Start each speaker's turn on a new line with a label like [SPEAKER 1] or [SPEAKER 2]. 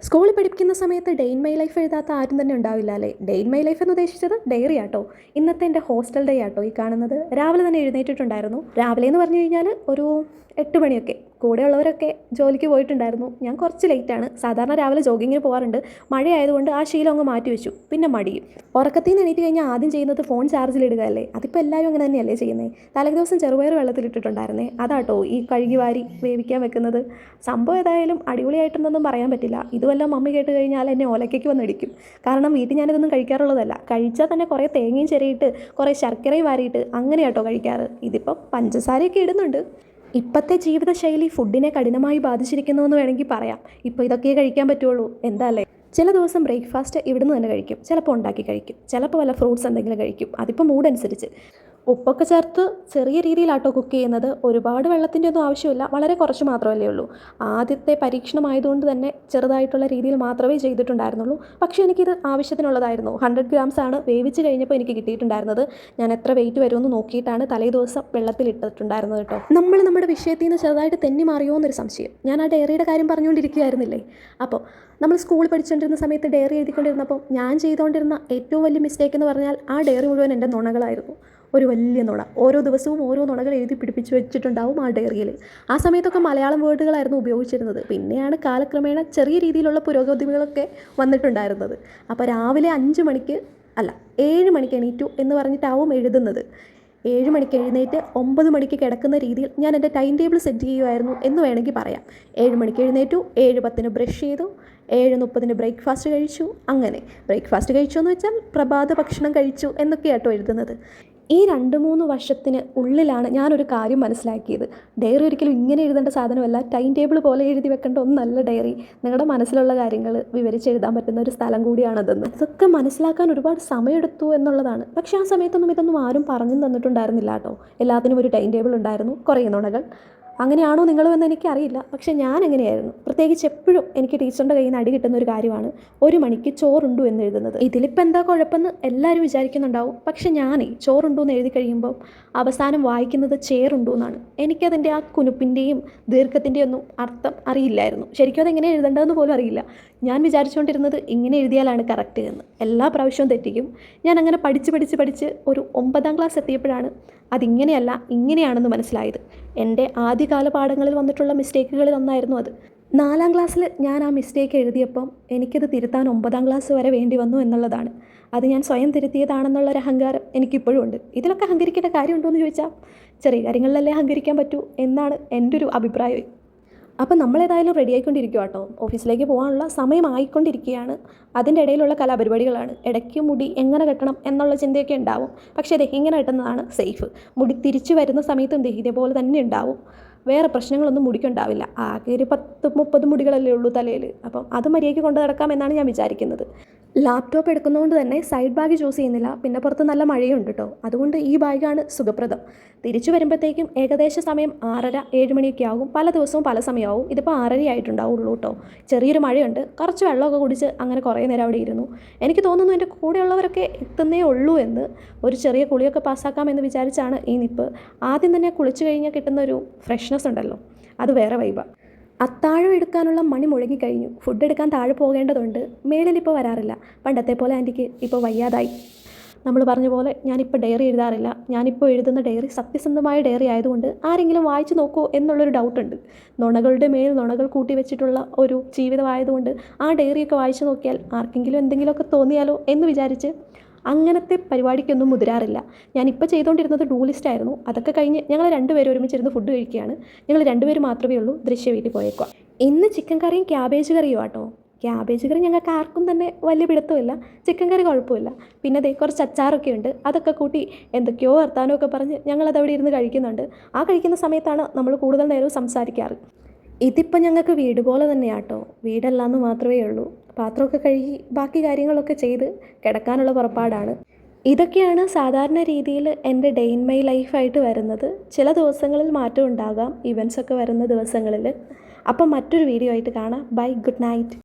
[SPEAKER 1] സ്കൂളിൽ പഠിപ്പിക്കുന്ന സമയത്ത് ഡേ ഇൻ മൈ ലൈഫ് എഴുതാത്ത ആരും തന്നെ ഉണ്ടാവില്ല അല്ലേ? ഡേ ഇൻ മൈ ലൈഫ് എന്ന് ഉദ്ദേശിച്ചത് ഡയറി ആട്ടോ. ഇന്നത്തെ എൻ്റെ ഹോസ്റ്റൽ ഡേ ആട്ടോ ഈ കാണുന്നത്. രാവിലെ തന്നെ എഴുന്നേറ്റിട്ടുണ്ടായിരുന്നു. രാവിലെ എന്ന് പറഞ്ഞു കഴിഞ്ഞാൽ ഒരു 8 മണിയൊക്കെ. കൂടെയുള്ളവരൊക്കെ ജോലിക്ക് പോയിട്ടുണ്ടായിരുന്നു. ഞാൻ കുറച്ച് ലേറ്റാണ്. സാധാരണ രാവിലെ ജോഗിങ്ങിന് പോകാറുണ്ട്. മഴയായതുകൊണ്ട് ആ ശീലം അങ്ങ് മാറ്റി വെച്ചു. പിന്നെ മടിയും. ഉറക്കത്തിൽ നിന്ന് എണീറ്റ് കഴിഞ്ഞാൽ ആദ്യം ചെയ്യുന്നത് ഫോൺ ചാർജിലിടുക അല്ലേ? അതിപ്പോൾ എല്ലാവരും അങ്ങനെ തന്നെയല്ലേ ചെയ്യുന്നത്. തലേ ദിവസം ചെറുപയർ വെള്ളത്തിലിട്ടിട്ടുണ്ടായിരുന്നേ, അതാട്ടോ ഈ കഴുകി വാരി വേവിക്കാൻ വെക്കുന്നത്. സംഭവം ഏതായാലും അടിപൊളിയായിട്ടുണ്ടെന്നും പറയാൻ പറ്റില്ല. ഇതുവെല്ലാം മമ്മി കേട്ട് കഴിഞ്ഞാൽ എന്നെ ഓലയ്ക്ക് വന്നിടിക്കും. കാരണം വീട്ടിൽ ഞാനിതൊന്നും കഴിക്കാറുള്ളതല്ല. കഴിച്ചാൽ തന്നെ കുറേ തേങ്ങയും ചിരയിട്ട് കുറേ ശർക്കരയും വാരിയിട്ട് അങ്ങനെയാട്ടോ കഴിക്കാറ്. ഇതിപ്പം പഞ്ചസാരയൊക്കെ ഇടുന്നുണ്ട്. ഇപ്പോഴത്തെ ജീവിതശൈലി ഫുഡിനെ കഠിനമായി ബാധിച്ചിരിക്കുന്നു എന്ന് വേണമെങ്കിൽ പറയാം. ഇപ്പോൾ ഇതൊക്കെ കഴിക്കാൻ പറ്റുള്ളൂ, എന്താ അല്ലേ? ചില ദിവസം ബ്രേക്ക്ഫാസ്റ്റ് ഇവിടുന്ന് തന്നെ കഴിക്കും, ചിലപ്പോൾ ഉണ്ടാക്കി കഴിക്കും, ചിലപ്പോൾ വല്ല ഫ്രൂട്ട്സ് എന്തെങ്കിലും കഴിക്കും. അതിപ്പോൾ മൂഡനുസരിച്ച്. ഉപ്പൊക്കെ ചേർത്ത് ചെറിയ രീതിയിലാട്ടോ കുക്ക് ചെയ്യുന്നത്. ഒരുപാട് വെള്ളത്തിൻ്റെ ഒന്നും ആവശ്യമില്ല, വളരെ കുറച്ച് മാത്രമല്ലേ ഉള്ളൂ. ആദ്യത്തെ പരീക്ഷണമായതുകൊണ്ട് തന്നെ ചെറുതായിട്ടുള്ള രീതിയിൽ മാത്രമേ ചെയ്തിട്ടുണ്ടായിരുന്നുള്ളൂ. പക്ഷേ എനിക്കിത് ആവശ്യത്തിനുള്ളതായിരുന്നു. 100 ഗ്രാംസ് ആണ് വേവിച്ച് കഴിഞ്ഞപ്പോൾ എനിക്ക് കിട്ടിയിട്ടുണ്ടായിരുന്നത്. ഞാൻ എത്ര വെയിറ്റ് വരുമെന്ന് നോക്കിയിട്ടാണ് തലേ ദിവസം വെള്ളത്തിലിട്ടിട്ടുണ്ടായിരുന്നത് കേട്ടോ. നമ്മുടെ വിഷയത്തിൽ നിന്ന് ചെറുതായിട്ട് തെന്നി മാറിയോ എന്നൊരു സംശയം. ഞാൻ ആ ഡയറിയുടെ കാര്യം പറഞ്ഞുകൊണ്ടിരിക്കുകയായിരുന്നില്ലേ. അപ്പോൾ നമ്മൾ സ്കൂളിൽ പഠിച്ചുകൊണ്ടിരുന്ന സമയത്ത് ഡയറി എഴുതിക്കൊണ്ടിരുന്നപ്പോൾ ഞാൻ ചെയ്തുകൊണ്ടിരുന്ന ഏറ്റവും വലിയ മിസ്റ്റേക്ക് എന്ന് പറഞ്ഞാൽ ആ ഡയറി മുഴുവൻ എൻ്റെ നുണകളായിരുന്നു. ഒരു വലിയ നുണ. ഓരോ ദിവസവും ഓരോ നുണകൾ എഴുതി പിടിപ്പിച്ച് വെച്ചിട്ടുണ്ടാവും ആ ഡയറിയിൽ. ആ സമയത്തൊക്കെ മലയാളം വേർഡുകളായിരുന്നു ഉപയോഗിച്ചിരുന്നത്. പിന്നെയാണ് കാലക്രമേണ ചെറിയ രീതിയിലുള്ള പുരോഗതികളൊക്കെ വന്നിട്ടുണ്ടായിരുന്നത്. അപ്പോൾ രാവിലെ 5 മണിക്ക് അല്ല 7 മണിക്ക് എണീറ്റു എന്ന് പറഞ്ഞിട്ടാവും എഴുതുന്നത്. 7 മണിക്ക് എഴുന്നേറ്റ് 9 മണിക്ക് കിടക്കുന്ന രീതിയിൽ ഞാൻ എൻ്റെ ടൈം ടേബിൾ സെറ്റ് ചെയ്യുമായിരുന്നു എന്ന് വേണമെങ്കിൽ പറയാം. 7 മണിക്ക് എഴുന്നേറ്റു, 7:10 ബ്രഷ് ചെയ്തു, 7:30 ബ്രേക്ക്ഫാസ്റ്റ് കഴിച്ചു. അങ്ങനെ ബ്രേക്ക്ഫാസ്റ്റ് കഴിച്ചു എന്ന് വെച്ചാൽ പ്രഭാത ഭക്ഷണം കഴിച്ചു എന്നൊക്കെയാട്ടോ എഴുതുന്നത്. ഈ 2-3 വർഷത്തിന് ഉള്ളിലാണ് ഞാനൊരു കാര്യം മനസ്സിലാക്കിയത്. ഡയറി ഒരിക്കലും ഇങ്ങനെ എഴുതേണ്ട സാധനമല്ല. ടൈം ടേബിൾ പോലെ എഴുതി വെക്കേണ്ട ഒന്നല്ല ഡയറി. നിങ്ങളുടെ മനസ്സിലുള്ള കാര്യങ്ങൾ വിവരിച്ചെഴുതാൻ പറ്റുന്ന ഒരു സ്ഥലം കൂടിയാണതെന്ന്. ഇതൊക്കെ മനസ്സിലാക്കാൻ ഒരുപാട് സമയമെടുത്തു എന്നുള്ളതാണ്. പക്ഷേ ആ സമയത്തൊന്നും ഇതൊന്നും ആരും പറഞ്ഞു തന്നിട്ടുണ്ടായിരുന്നില്ല കേട്ടോ. എല്ലാത്തിനും ഒരു ടൈം ടേബിൾ ഉണ്ടായിരുന്നു, കുറേ നുണകൾ. അങ്ങനെയാണോ നിങ്ങളും എന്ന് എനിക്കറിയില്ല. പക്ഷേ ഞാൻ എങ്ങനെയായിരുന്നു. പ്രത്യേകിച്ച് എപ്പോഴും എനിക്ക് ടീച്ചറിൻ്റെ കയ്യിൽ നിന്ന് അടി കിട്ടുന്ന ഒരു കാര്യമാണ് 1 മണിക്ക് ചോറുണ്ടു എന്ന് എഴുതുന്നത്. ഇതിലിപ്പോൾ എന്താ കുഴപ്പമെന്ന് എല്ലാവരും വിചാരിക്കുന്നുണ്ടാവും. പക്ഷേ ഞാനേ ചോറുണ്ടു എന്ന് എഴുതി കഴിയുമ്പോൾ അവസാനം വായിക്കുന്നത് ചേറുണ്ടു എന്നാണ്. എനിക്കതിൻ്റെ ആ കുനുപ്പിൻ്റെയും ദീർഘത്തിൻ്റെയും ഒന്നും അർത്ഥം അറിയില്ലായിരുന്നു. ശരിക്കും അതെങ്ങനെ എഴുതേണ്ടതെന്ന് പോലും അറിയില്ല. ഞാൻ വിചാരിച്ചുകൊണ്ടിരുന്നത് ഇങ്ങനെ എഴുതിയാലാണ് കറക്റ്റ് എന്ന്. എല്ലാ പ്രാവശ്യവും തെറ്റിക്കും. ഞാൻ അങ്ങനെ പഠിച്ച് ഒരു 9ാം ക്ലാസ് എത്തിയപ്പോഴാണ് അതിങ്ങനെയല്ല ഇങ്ങനെയാണെന്ന് മനസ്സിലായത്. എൻ്റെ ആദ്യകാല പാഠങ്ങളിൽ വന്നിട്ടുള്ള മിസ്റ്റേക്കുകളിൽ ഒന്നായിരുന്നു അത്. 4ാം ക്ലാസ്സിൽ ഞാൻ ആ മിസ്റ്റേക്ക് എഴുതിയപ്പം എനിക്കത് തിരുത്താൻ 9ാം ക്ലാസ് വരെ വേണ്ടി വന്നു എന്നുള്ളതാണ്. അത് ഞാൻ സ്വയം തിരുത്തിയതാണെന്നുള്ളൊരു അഹങ്കാരം എനിക്കിപ്പോഴും ഉണ്ട്. ഇതിലൊക്കെ അഹങ്കരിക്കേണ്ട കാര്യമുണ്ടോ എന്ന് ചോദിച്ചാൽ ചെറിയ കാര്യങ്ങളിലല്ലേ അഹങ്കരിക്കാൻ പറ്റൂ എന്നാണ് എൻ്റെ ഒരു അഭിപ്രായം. അപ്പം നമ്മളേതായാലും റെഡി ആയിക്കൊണ്ടിരിക്കുക കേട്ടോ. ഓഫീസിലേക്ക് പോകാനുള്ള സമയമായിക്കൊണ്ടിരിക്കുകയാണ്. അതിൻ്റെ ഇടയിലുള്ള കലാപരിപാടികളാണ്. ഇടയ്ക്ക് മുടി എങ്ങനെ കെട്ടണം എന്നുള്ള ചിന്തയൊക്കെ ഉണ്ടാവും. പക്ഷേ ഇത് ഇങ്ങനെ കെട്ടുന്നതാണ് സേഫ്. മുടി തിരിച്ചു വരുന്ന സമയത്തും ഇതേപോലെ തന്നെ ഉണ്ടാവും. വേറെ പ്രശ്നങ്ങളൊന്നും മുടിക്കുണ്ടാവില്ല. ആകെ ഒരു 10-30 മുടികളല്ലേ ഉള്ളൂ തലയിൽ. അപ്പം അത് മര്യാദയ്ക്ക് കൊണ്ട് നടക്കാം എന്നാണ് ഞാൻ വിചാരിക്കുന്നത്. ലാപ്ടോപ്പ് എടുക്കുന്നതുകൊണ്ട് തന്നെ സൈഡ് ബാഗ് ചൂസ് ചെയ്യുന്നില്ല. പിന്നെ പുറത്ത് നല്ല മഴയുണ്ട് കേട്ടോ. അതുകൊണ്ട് ഈ ബാഗാണ് സുഖപ്രദം. തിരിച്ചു വരുമ്പോഴത്തേക്കും ഏകദേശം സമയം 6:30-7 മണിയൊക്കെ ആകും. പല ദിവസവും പല സമയമാവും. ഇതിപ്പോൾ 6:30 ആയിട്ടുണ്ടാവുള്ളൂ കേട്ടോ. ചെറിയൊരു മഴയുണ്ട്. കുറച്ച് വെള്ളമൊക്കെ കുടിച്ച് അങ്ങനെ കുറേ നേരം അവിടെ ഇരുന്നു. എനിക്ക് തോന്നുന്നു എൻ്റെ കൂടെയുള്ളവരൊക്കെ എത്തുന്നേ ഉള്ളൂ എന്ന്. ഒരു ചെറിയ കുളിയൊക്കെ പാസ്സാക്കാമെന്ന് വിചാരിച്ചാണ് ഈ നിപ്പ്. ആദ്യം തന്നെ കുളിച്ച് കഴിഞ്ഞാൽ കിട്ടുന്ന ഒരു ഫ്രഷ്നെസ് ഉണ്ടല്ലോ, അത് വേറെ വൈബാണ്. അത്താഴം എടുക്കാനുള്ള മണി മുഴങ്ങിക്കഴിഞ്ഞു. ഫുഡ് എടുക്കാൻ താഴെ പോകേണ്ടതുണ്ട്. മേളിലിപ്പോൾ വരാറില്ല. പണ്ടത്തെ പോലെ ആൻറ്റിക്ക് ഇപ്പോൾ വയ്യാതായി. നമ്മൾ പറഞ്ഞ പോലെ ഞാനിപ്പോൾ ഡയറി എഴുതാറില്ല. ഞാനിപ്പോൾ എഴുതുന്ന ഡയറി സത്യസന്ധമായ ഡയറി ആയതുകൊണ്ട് ആരെങ്കിലും വായിച്ചു നോക്കുമോ എന്നുള്ളൊരു ഡൗട്ടുണ്ട്. നുണകളുടെ മേൽ നുണകൾ കൂട്ടി വെച്ചിട്ടുള്ള ഒരു ജീവിതമായതുകൊണ്ട് ആ ഡയറിയൊക്കെ വായിച്ചു നോക്കിയാൽ ആർക്കെങ്കിലും എന്തെങ്കിലുമൊക്കെ തോന്നിയാലോ എന്ന് വിചാരിച്ച് അങ്ങനത്തെ പരിപാടിക്കൊന്നും മുതിരാറില്ല. ഞാനിപ്പോൾ ചെയ്തുകൊണ്ടിരുന്നത് ഡൂ ലിസ്റ്റ് ആയിരുന്നു. അതൊക്കെ കഴിഞ്ഞ് ഞങ്ങൾ 2 പേരും ഒരുമിച്ചിരുന്ന് ഫുഡ് കഴിക്കുകയാണ്. ഞങ്ങൾ 2 പേര് മാത്രമേ ഉള്ളൂ. ദൃശ്യ വീട്ടിൽ പോയേക്കുക. ഇന്ന് ചിക്കൻ കറിയും ക്യാബേജ് കറിയും ആട്ടോ. ക്യാബേജ് കറി ഞങ്ങൾക്ക് ആർക്കും തന്നെ വലിയ പിടുത്തമില്ല. ചിക്കൻ കറി കുഴപ്പമില്ല. പിന്നെ കുറച്ച് അച്ചാറൊക്കെ ഉണ്ട്. അതൊക്കെ കൂട്ടി എന്തൊക്കെയോ വർത്താനമൊക്കെ പറഞ്ഞ് ഞങ്ങളതവിടെ ഇരുന്ന് കഴിക്കുന്നുണ്ട്. ആ കഴിക്കുന്ന സമയത്താണ് നമ്മൾ കൂടുതൽ നേരവും സംസാരിക്കാറ്. ഇതിപ്പോൾ ഞങ്ങൾക്ക് വീട് പോലെ തന്നെയാട്ടോ. വീടല്ലാന്ന് മാത്രമേ ഉള്ളൂ. പാത്രമൊക്കെ കഴുകി ബാക്കി കാര്യങ്ങളൊക്കെ ചെയ്ത് കിടക്കാനുള്ള പുറപ്പാടാണ്. ഇതൊക്കെയാണ് സാധാരണ രീതിയിൽ എൻ്റെ ഡേ ഇൻ മൈ ലൈഫായിട്ട് വരുന്നത്. ചില ദിവസങ്ങളിൽ മാറ്റം ഉണ്ടാകാം, ഇവൻറ്റ്സൊക്കെ വരുന്ന ദിവസങ്ങളിൽ. അപ്പം മറ്റൊരു വീഡിയോ ആയിട്ട് കാണാം. Bye, good night.